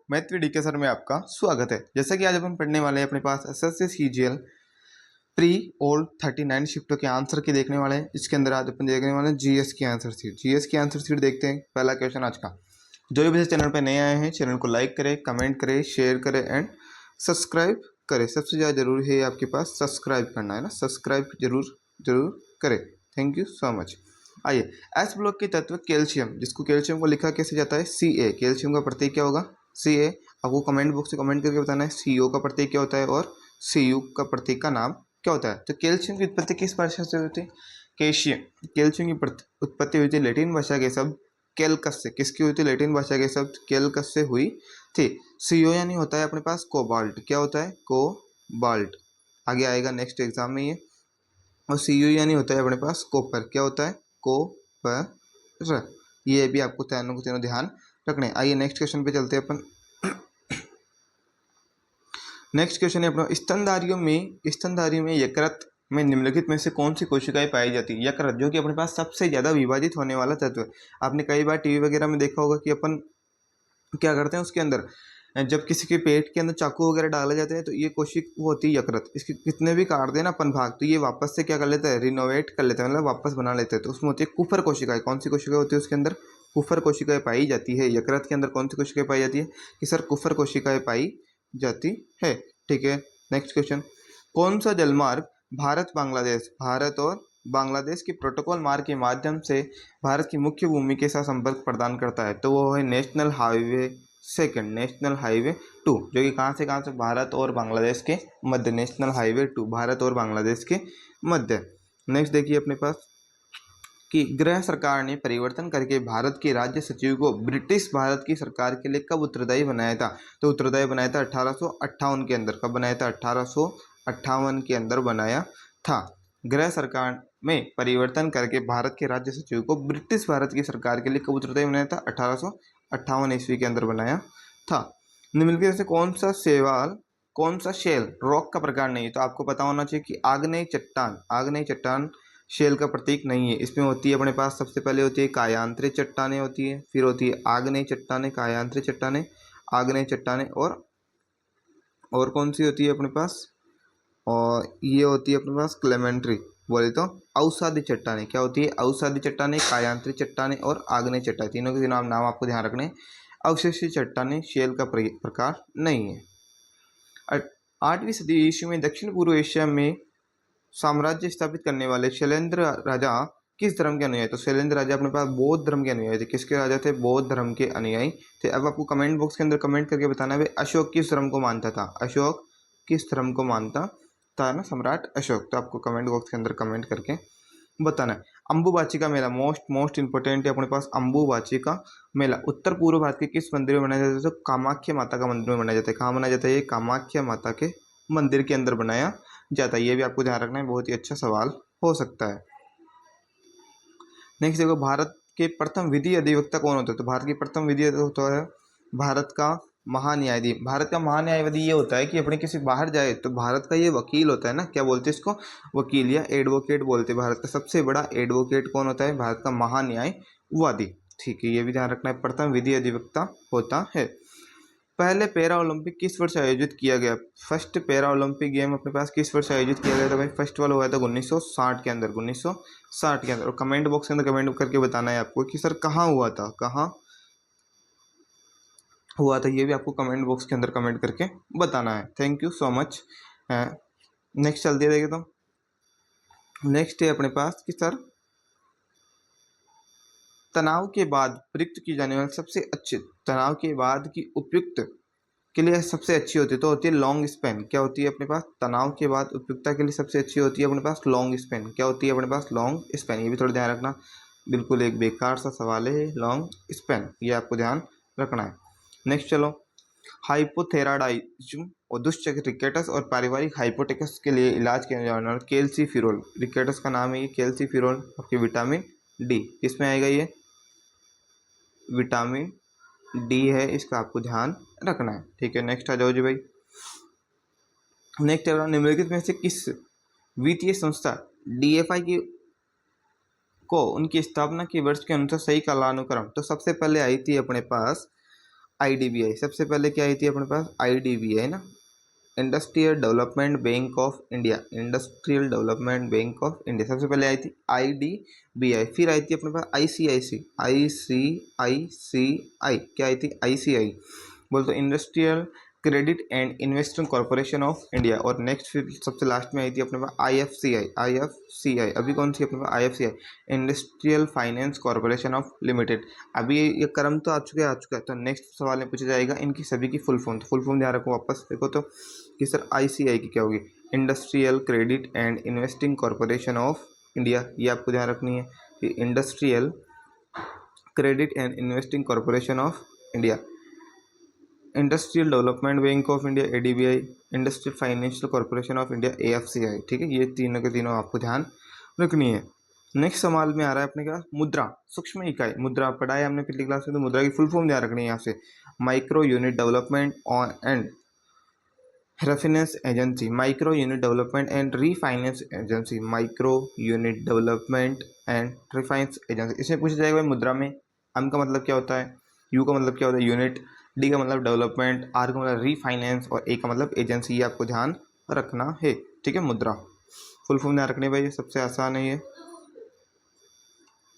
मैथ्वी DK sir में आपका स्वागत है। जैसा कि आज अपन पढ़ने वाले हैं अपने पास एसएससी सीजीएल प्री और 39 शिफ्टों के आंसर की देखने वाले हैं। इसके अंदर आज अपन देखने वाले हैं जीएस की आंसर शीट। जीएस की आंसर शीट देखते हैं। पहला क्वेश्चन आज का। जो भी बच्चे चैनल पर नए आए हैं चैनल को लाइक करें, कमेंट करें, शेयर करें एंड सब्सक्राइब करें। सबसे ज़्यादा जरूरी है आपके पास सब्सक्राइब करना है ना, सब्सक्राइब जरूर करें। Thank you so much. आइए, एस ब्लॉक के तत्व कैल्शियम, जिसको कैल्शियम को लिखा कैसे जाता है Ca। कैल्शियम का प्रतीक क्या होगा Ca। आपको कमेंट बॉक्स में कमेंट करके बताना है Co का प्रतीक क्या होता है और Cu का प्रतीक का नाम क्या होता है। तो कैल्शियम की उत्पत्ति किस भाषा से होती है? कैल्शियम की उत्पत्ति हुई थी लैटिन भाषा के शब्द कैल्कस से। किसकी हुई थी? लैटिन भाषा के शब्द कैल्कस से हुई थी। Co यानी होता है अपने पास कोबाल्ट। क्या होता है? कोबाल्ट। आगे आएगा नेक्स्ट एग्जाम में ये। और Cu यानी होता है अपने पास कॉपर। क्या होता है? कॉपर। ये भी आपको तीनों ध्यान रखने। आइए नेक्स्ट क्वेश्चन पे चलते हैं अपन। नेक्स्ट क्वेश्चन है अपना, स्तनधारियों में यकृत में निम्नलिखित में से कौन सी कोशिकाएं पाई जाती है? यकृत जो कि अपने पास सबसे ज्यादा विभाजित होने वाला तत्व है। आपने कई बार टीवी वगैरह में देखा होगा कि अपन क्या करते हैं उसके अंदर, जब किसी के पेट के अंदर चाकू वगैरह डाले जाते हैं तो ये कोशिक वो होती है यकृत। इसके कितने भी काट देना अपन भाग तो ये वापस से क्या कर लेता है? रिनोवेट कर लेता है, मतलब वापस बना लेते हैं। तो उसमें होती है कुफर कोशिकाएं। कौन सी कोशिकाएं होती है उसके अंदर? कुफर कोशिकाएं पाई जाती है। यकृत के अंदर कौन सी कोशिकाएं पाई जाती है? कि सर कुफर कोशिकाएं पाई जाती है। ठीक है, नेक्स्ट क्वेश्चन। कौन सा जलमार्ग भारत और बांग्लादेश के प्रोटोकॉल मार्ग के माध्यम से भारत की मुख्य भूमि के साथ संपर्क प्रदान करता है? तो वो है नेशनल हाईवे 2, जो कि कहाँ से भारत और बांग्लादेश के मध्य। नेशनल हाईवे 2 भारत और बांग्लादेश के मध्य। नेक्स्ट देखिए अपने पास कि गृह सरकार ने परिवर्तन करके भारत के राज्य सचिव को ब्रिटिश भारत की सरकार के लिए कब उत्तरदायी बनाया था? तो उत्तरदायी बनाया था 1858 के अंदर। कब बनाया था? 1858 के अंदर बनाया था। गृह सरकार में परिवर्तन करके भारत के राज्य सचिव को ब्रिटिश भारत की सरकार के लिए कब उत्तरदायी बनाया था? 1858 ईस्वी के अंदर बनाया था। निम्नलिखित से कौन सा शेल रॉक का प्रकार नहीं है? तो आपको पता होना चाहिए कि आग्नेय चट्टान शेल का प्रतीक नहीं है। इसमें होती है अपने पास सबसे पहले होती है कायांतरित चट्टानें होती है, फिर होती है आग्नेय चट्टानें, कायांतरित चट्टानें, आग्नेय चट्टानें और कौन सी होती है अपने पास? और ये होती है अपने पास क्लेमेंट्री, बोले तो अवसादी चट्टानें। क्या होती है? अवसादी चट्टानें, कायांतरित चट्टानें और आग्नेय चट्टानें। तीनों के नाम आपको ध्यान रखने। अवशेषित चट्टानें शेल का प्रकार नहीं है। 8वीं सदी ईस्वी में दक्षिण पूर्व एशिया में साम्राज्य स्थापित करने वाले शैलेंद्र राजा किस धर्म के अनुयायी? तो शैलेंद्र राजा अपने पास बौद्ध धर्म के अनुयायी थे। किसके राजा थे? बौद्ध धर्म के अनुयायी थे। अब आपको कमेंट बॉक्स के अंदर कमेंट करके बताना है अशोक किस धर्म को मानता था? अशोक किस धर्म को मानता था ना? सम्राट अशोक। तो आपको कमेंट बॉक्स के अंदर कमेंट करके बताना है। अंबुबाची का मेला मोस्ट इंपोर्टेंट है अपने पास। अंबुबाची का मेला उत्तर पूर्व भारत के किस मंदिर में मनाया जाता है? तो कामाख्या माता का मंदिर में मनाया जाता है। कहाँ मनाया जाता है? ये कामाख्या माता के मंदिर के अंदर बनाया जाता है। ये भी आपको ध्यान रखना है, बहुत ही अच्छा सवाल हो सकता है। नेक्स्ट देखो, भारत के प्रथम विधि अधिवक्ता कौन होता है? तो भारत की प्रथम विधि होता है भारत का महान्यायाधीश। भारत का महान्यायाधीश ये होता है कि अपने किसी बाहर जाए तो भारत का ये वकील होता है ना, क्या बोलते हैं इसको? वकील या एडवोकेट बोलते हैं। भारत का सबसे बड़ा एडवोकेट कौन होता है? भारत का महान्यायवादी। ठीक है, ये भी ध्यान रखना है, प्रथम विधि अधिवक्ता होता है। पहले पैरा ओलंपिक किस वर्ष आयोजित किया गया? फर्स्ट पैरा ओलंपिक गेम अपने पास किस वर्ष आयोजित किया गया था भाई? फर्स्ट वाला हुआ था 1960 के अंदर। 1960 के अंदर। और कमेंट बॉक्स के अंदर कमेंट करके बताना है आपको कि सर कहाँ हुआ था, कहाँ हुआ था। ये भी आपको कमेंट बॉक्स के अंदर कमेंट करके बताना है। Thank you so much. Next चलते हैं, देखिए तो नेक्स्ट है अपने पास कि सर तनाव के बाद प्रयुक्त की जाने वाली सबसे अच्छी, तनाव के बाद की उपयुक्त के लिए सबसे अच्छी होती है तो होती है लॉन्ग स्पेन। क्या होती है अपने पास? तनाव के बाद उपयुक्तता के लिए सबसे अच्छी होती है अपने पास लॉन्ग स्पेन। क्या होती है अपने पास? Long Spain. ये भी थोड़ा ध्यान रखना, बिल्कुल एक बेकार सा सवाल है लॉन्ग स्पेन, ये आपको ध्यान रखना है। नेक्स्ट चलो, हाइपोथेराइडिज्म और दुष्चक्र रिकेटस और पारिवारिक हाइपोटेकस के लिए इलाज किया जाने वाला कैल्सीफिरोल। रिकेटस का नाम है ये कैल्सीफिरोल। आपके विटामिन डी किसमें आएगा? ये विटामिन डी है, इसका आपको ध्यान रखना है। ठीक है, नेक्स्ट आ जाओ जी भाई। नेक्स्ट है निम्नलिखित में से किस वित्तीय संस्था डीएफआई की को उनकी स्थापना के वर्ष के अनुसार सही कालानुक्रम? तो सबसे पहले आई थी अपने पास IDBI, सबसे पहले क्या आई थी अपने पास? IDBI ना, industrial development bank of India, industrial development bank of India सबसे पहले आई थी IDBI। फिर आई थी अपने पास ICICI, क्या आई थी? ICI बोल तो industrial credit and investment corporation of India. और नेक्स्ट फिर सबसे लास्ट में आई थी अपने पास IFCI। अभी कौन सी अपने पास? IFCI, industrial finance corporation of limited. अभी ये क्रम तो आ चुका है। तो नेक्स्ट सवाल में पूछा जाएगा इनकी सभी की फुल फॉर्म। तो फुल फॉर्म ध्यान रखो, वापस देखो तो कि सर ICI की क्या होगी? Industrial credit and investing corporation of India, ये आपको ध्यान रखनी है कि industrial credit and investing corporation of India, industrial development bank of India ADBI, industrial financial corporation of India AFCI। ठीक है, ये तीनों के तीनों आपको ध्यान रखनी है। नेक्स्ट सवाल में आ रहा है अपने का मुद्रा, सूक्ष्म इकाई। मुद्रा पढ़ा है हमने पिछली क्लास में, तो मुद्रा की फुल फॉर्म ध्यान रखनी है यहाँ से, micro unit development and refinance agency, micro unit development and refinance agency, micro unit development and refinance agency. इसमें पूछा जाएगा मुद्रा में M का मतलब क्या होता है, U का मतलब क्या होता है यूनिट, D का मतलब डेवलपमेंट, R का मतलब रीफाइनेंस और A का मतलब एजेंसी। ये आपको ध्यान रखना है। ठीक है, मुद्रा फुल फॉर्म ध्यान रखने भाई, सबसे आसान है ये।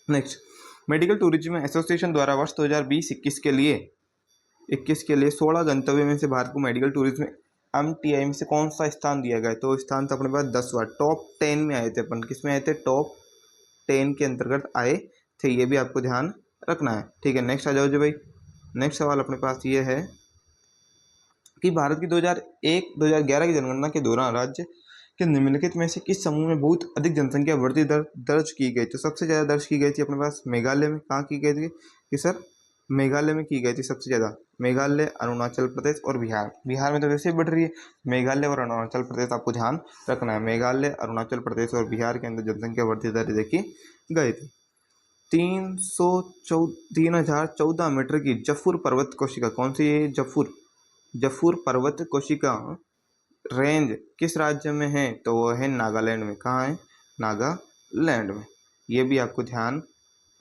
नेक्स्ट, मेडिकल टूरिज्म एसोसिएशन द्वारा वर्ष 2020-21 के लिए 16 गंतव्य में से भारत को मेडिकल टूरिज्म MTI में से कौन सा स्थान दिया गया है? तो स्थान था अपने पास 10वां, टॉप 10 में आए थे अपन। किस में आए थे? टॉप 10 के अंतर्गत आए थे। ये भी आपको ध्यान रखना है। ठीक है, नेक्स्ट आ जाओ जी भाई। नेक्स्ट सवाल अपने पास ये है कि भारत की 2001-2011 की जनगणना के दौरान राज्य के निम्नलिखित में से किस समूह में बहुत अधिक जनसंख्या वृद्धि दर दर्ज की गई? तो सबसे ज़्यादा दर्ज की गई थी अपने पास मेघालय में। कहाँ की गई थी कि सर? मेघालय में की गई थी सबसे ज़्यादा। मेघालय, अरुणाचल प्रदेश और बिहार। बिहार में तो वैसे ही बढ़ रही है। मेघालय और अरुणाचल प्रदेश आपको ध्यान रखना है। मेघालय, अरुणाचल प्रदेश और बिहार के अंदर जनसंख्या वृद्धि दर देखी गई थी। 3014 मीटर की जफूर पर्वत कोशिका, कौन सी है? जफूर पर्वत कोशिका रेंज किस राज्य में है? तो वो है नागालैंड में। कहाँ है? नागालैंड में। ये भी आपको ध्यान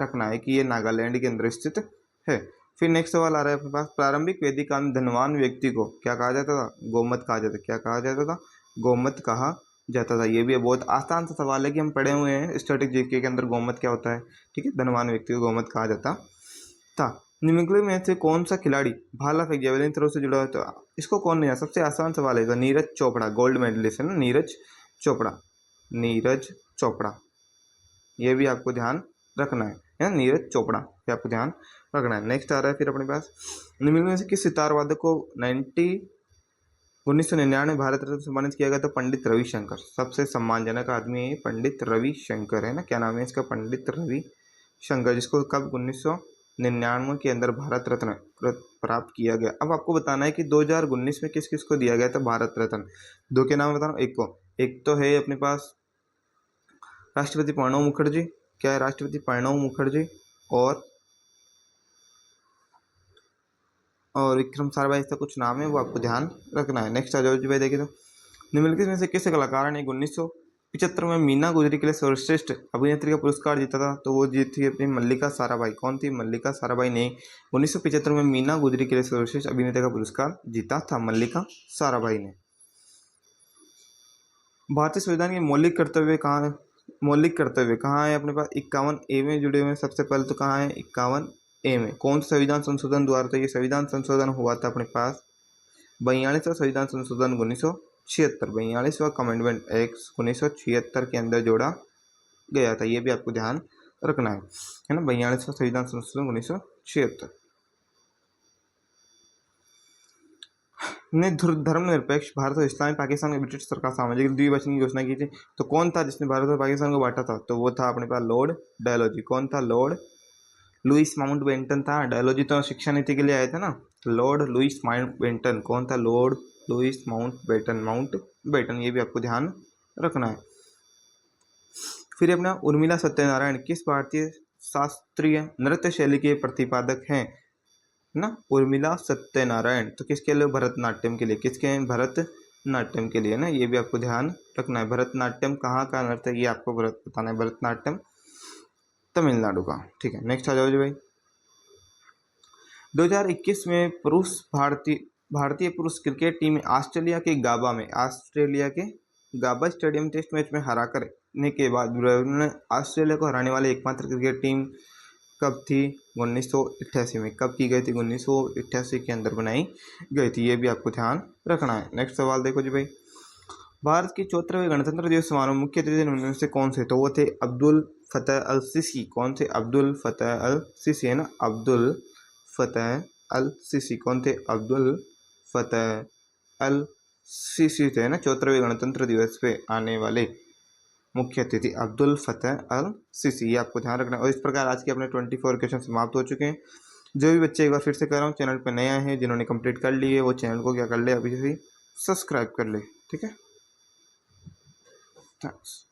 रखना है कि ये नागालैंड के अंदर स्थित है। फिर नेक्स्ट सवाल आ रहा है अपने पास, प्रारंभिक वैदिक काल में धनवान व्यक्ति को क्या कहा जाता था? गोमत कहा जाता था। क्या कहा जाता था? गोमत कहा जाता था। ये भी बहुत आसान सा सवाल है कि हम पढ़े हुए हैं स्टैटिक जीके के अंदर गोमत क्या होता है। ठीक है, धनवान व्यक्ति को गोमत कहा जाता था। निम्नलिखित में से कौन सा खिलाड़ी भाला फेंक जेवलिन थ्रो से जुड़ा है? तो इसको कौन नहीं है? सबसे आसान सवाल है तो नीरज चोपड़ा, गोल्ड मेडलिस्ट है ना, नीरज चोपड़ा। ये भी आपको ध्यान रखना है ना, नीरज चोपड़ा, ये आपको ध्यान रखना है। नेक्स्ट आ रहा है फिर अपने पास, निम्नलिखित में से किस सितार वादक को 1999 भारत रत्न सम्मानित किया गया? तो पंडित रविशंकर। सबसे सम्मानजनक आदमी है पंडित रविशंकर, है ना। क्या नाम है इसका? पंडित रविशंकर, जिसको कब 1999 के अंदर भारत रत्न प्राप्त किया गया। अब आपको बताना है कि 2019 में किस किस को दिया गया था भारत रत्न। दो के नाम बताना। एक तो है अपने पास राष्ट्रपति प्रणब मुखर्जी। क्या है? राष्ट्रपति प्रणब मुखर्जी और विक्रम साराभाई, इसका कुछ नाम है, वो आपको ध्यान रखना है। नेक्स्ट आ जाओ जी भाई, देखिए तो निम्नलिखित में से किस कलाकार ने 1975 में मीना गुजरी के लिए सर्वश्रेष्ठ अभिनेत्री का पुरस्कार जीता था? तो वो जीती अपनी मल्लिका साराभाई। कौन थी? मल्लिका साराभाई ने 1975 में मीना गुजरी के लिए सर्वश्रेष्ठ अभिनेत्री का पुरस्कार जीता था, मल्लिका साराभाई ने। भारतीय संविधान के मौलिक कर्तव्य कहाँ है अपने पास? 51A में जुड़े हुए हैं। सबसे पहले तो कहाँ है? 51A में। कौन सा संविधान संशोधन द्वारा? तो ये संविधान संशोधन हुआ था अपने पास 42वां संविधान संशोधन 1976, 42वां अमेंडमेंट एक्ट 1976 के अंदर जोड़ा गया था। ये भी आपको ध्यान रखना है ना, 42वां संविधान संशोधन 1976 ने धर्मनिरपेक्ष भारत और इस्लामी पाकिस्तान की ब्रिटिश सरकार सामाजिक द्विवचन की घोषणा की थी। तो कौन था जिसने भारत और पाकिस्तान को बांटा था? तो वो था अपने पास लॉर्ड डायलॉजी। कौन था? लॉर्ड लुईस माउंटबेटन था। डायलॉजी तो शिक्षा नीति के लिए आए थे ना, लॉर्ड लुईस माउंटबेटन। कौन था? Lord Louis Mountbatten. ये भी आपको ध्यान रखना है। फिर अपना उर्मिला सत्यनारायण किस भारतीय शास्त्रीय नृत्य शैली के प्रतिपादक हैं ना? उर्मिला सत्यनारायण तो किसके लिए? भरतनाट्यम के लिए। किसके हैं? भरतनाट्यम के लिए ना। ये भी आपको ध्यान रखना है। भरतनाट्यम कहाँ का नृत्य है ये आपको बताना है। भरतनाट्यम तमिलनाडु का। ठीक है, नेक्स्ट आ जाओ जी भाई। 2021 में भारतीय पुरुष क्रिकेट टीम ऑस्ट्रेलिया के गाबा स्टेडियम टेस्ट मैच में हरा करने के बाद उन्होंने ऑस्ट्रेलिया को हराने वाली एकमात्र क्रिकेट टीम कब थी? 1988 में। कब की गई थी? 1988 के अंदर बनाई गई थी। ये भी आपको ध्यान रखना है। नेक्स्ट सवाल देखो जी भाई, भारत की 74वें गणतंत्र दिवस समारोह मुख्य अतिथि उनमें से कौन से? तो वो थे अब्दुल फतेह अल सीसी। कौन थे? अब्दुल फतेह अल सीसी, है ना, अब्दुल फतेह अल सीसी। कौन थे? अब्दुल फतेह अल सीसी थे ना 74वें गणतंत्र दिवस पे आने वाले मुख्य अतिथि अब्दुल फतेह अल सीसी। ये आपको ध्यान रखना है। और इस प्रकार आज के अपने 24 क्वेश्चन समाप्त हो चुके हैं। जो भी बच्चे, एक बार फिर से कर रहा हूँ, चैनल पर नए आए हैं, जिन्होंने कंप्लीट कर लिए वो चैनल को क्या कर ले, अभी से सब्सक्राइब कर ले। ठीक है, थैंक्स।